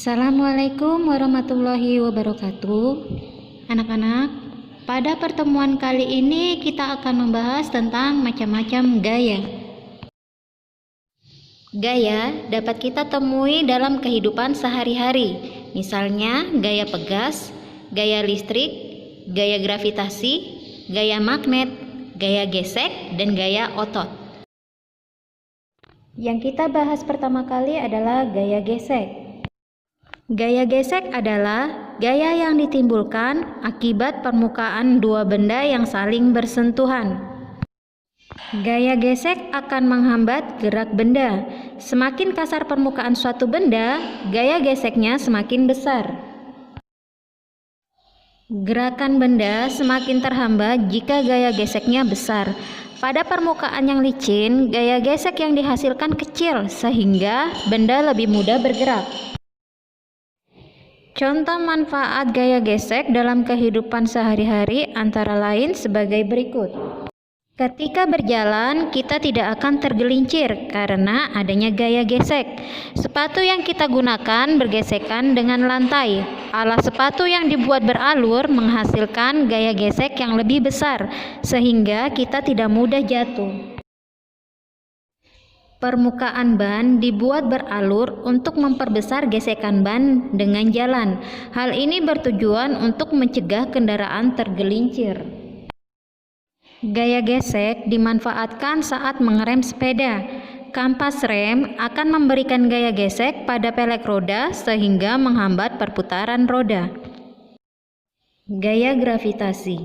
Assalamualaikum warahmatullahi wabarakatuh. Anak-anak, pada pertemuan kali ini kita akan membahas tentang macam-macam gaya. Gaya dapat kita temui dalam kehidupan sehari-hari. Misalnya gaya pegas, gaya listrik, gaya gravitasi, gaya magnet, gaya gesek, dan gaya otot. Yang kita bahas pertama kali adalah gaya gesek. Gaya gesek adalah gaya yang ditimbulkan akibat permukaan dua benda yang saling bersentuhan. Gaya gesek akan menghambat gerak benda. Semakin kasar permukaan suatu benda, gaya geseknya semakin besar. Gerakan benda semakin terhambat jika gaya geseknya besar. Pada permukaan yang licin, gaya gesek yang dihasilkan kecil sehingga benda lebih mudah bergerak. Contoh manfaat gaya gesek dalam kehidupan sehari-hari antara lain sebagai berikut. Ketika berjalan, kita tidak akan tergelincir karena adanya gaya gesek. Sepatu yang kita gunakan bergesekan dengan lantai. Alas sepatu yang dibuat beralur menghasilkan gaya gesek yang lebih besar, sehingga kita tidak mudah jatuh. Permukaan ban dibuat beralur untuk memperbesar gesekan ban dengan jalan. Hal ini bertujuan untuk mencegah kendaraan tergelincir. Gaya gesek dimanfaatkan saat mengerem sepeda. Kampas rem akan memberikan gaya gesek pada pelek roda sehingga menghambat perputaran roda. Gaya gravitasi.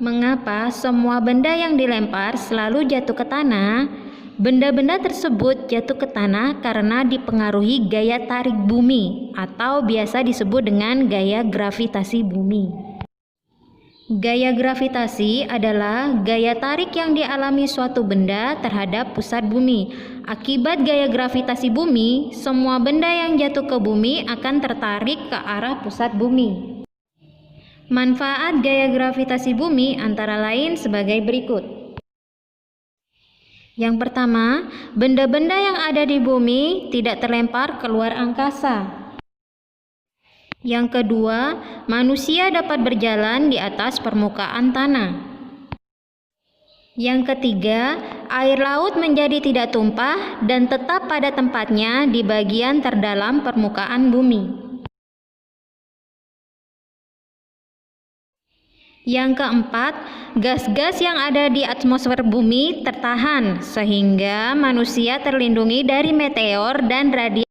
Mengapa semua benda yang dilempar selalu jatuh ke tanah? Benda-benda tersebut jatuh ke tanah karena dipengaruhi gaya tarik bumi atau biasa disebut dengan gaya gravitasi bumi. Gaya gravitasi adalah gaya tarik yang dialami suatu benda terhadap pusat bumi. Akibat gaya gravitasi bumi, semua benda yang jatuh ke bumi akan tertarik ke arah pusat bumi. Manfaat gaya gravitasi bumi antara lain sebagai berikut. Yang pertama, benda-benda yang ada di bumi tidak terlempar keluar angkasa. Yang kedua, manusia dapat berjalan di atas permukaan tanah. Yang ketiga, air laut menjadi tidak tumpah dan tetap pada tempatnya di bagian terdalam permukaan bumi. Yang keempat, gas-gas yang ada di atmosfer bumi tertahan sehingga manusia terlindungi dari meteor dan radiasi.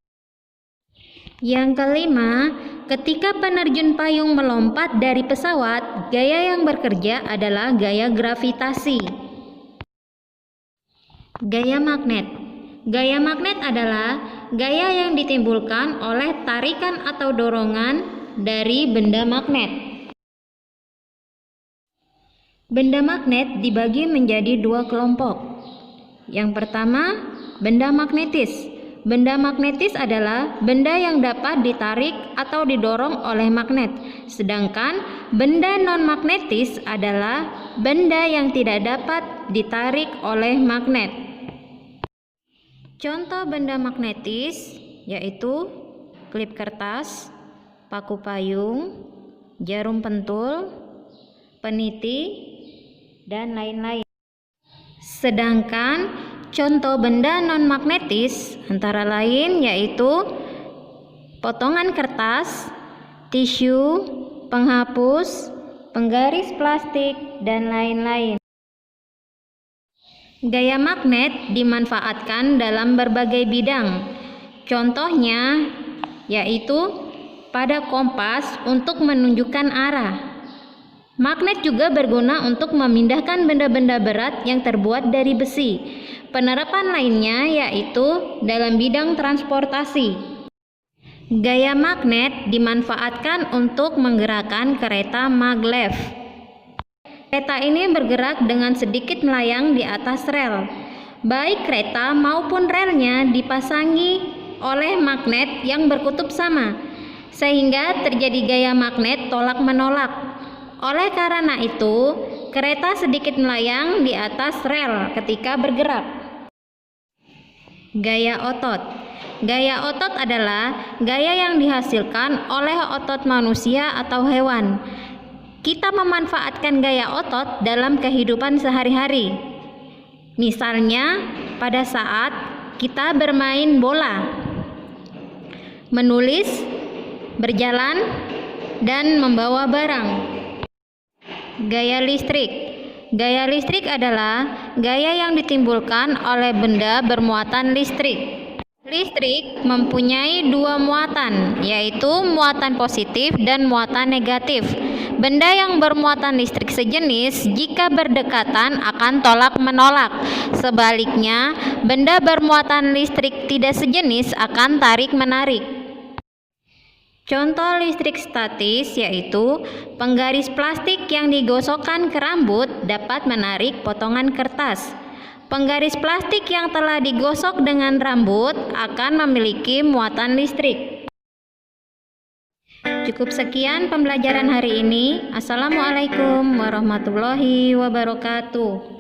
Yang kelima, ketika penerjun payung melompat dari pesawat, gaya yang bekerja adalah gaya gravitasi. Gaya magnet. Gaya magnet adalah gaya yang ditimbulkan oleh tarikan atau dorongan dari benda magnet. Benda magnet dibagi menjadi dua kelompok. Yang pertama, benda magnetis. Benda magnetis adalah benda yang dapat ditarik atau didorong oleh magnet. Sedangkan benda non-magnetis adalah benda yang tidak dapat ditarik oleh magnet. Contoh benda magnetis yaitu klip kertas, paku payung, jarum pentul, peniti, dan lain-lain. Sedangkan contoh benda non-magnetis antara lain yaitu potongan kertas, tisu, penghapus, penggaris plastik, dan lain-lain. Gaya magnet dimanfaatkan dalam berbagai bidang. Contohnya yaitu pada kompas untuk menunjukkan arah. Magnet juga berguna untuk memindahkan benda-benda berat yang terbuat dari besi. Penerapan lainnya yaitu dalam bidang transportasi. Gaya magnet dimanfaatkan untuk menggerakkan kereta maglev. Kereta ini bergerak dengan sedikit melayang di atas rel. Baik kereta maupun relnya dipasangi oleh magnet yang berkutub sama, sehingga terjadi gaya magnet tolak-menolak. Oleh karena itu, kereta sedikit melayang di atas rel ketika bergerak. Gaya otot. Gaya otot adalah gaya yang dihasilkan oleh otot manusia atau hewan. Kita memanfaatkan gaya otot dalam kehidupan sehari-hari. Misalnya, pada saat kita bermain bola, menulis, berjalan, dan membawa barang. Gaya listrik. Gaya listrik adalah gaya yang ditimbulkan oleh benda bermuatan listrik. Listrik mempunyai dua muatan, yaitu muatan positif dan muatan negatif. Benda yang bermuatan listrik sejenis jika berdekatan akan tolak-menolak. Sebaliknya, benda bermuatan listrik tidak sejenis akan tarik-menarik. Contoh listrik statis yaitu penggaris plastik yang digosokkan ke rambut dapat menarik potongan kertas. Penggaris plastik yang telah digosok dengan rambut akan memiliki muatan listrik. Cukup sekian pembelajaran hari ini. Assalamualaikum warahmatullahi wabarakatuh.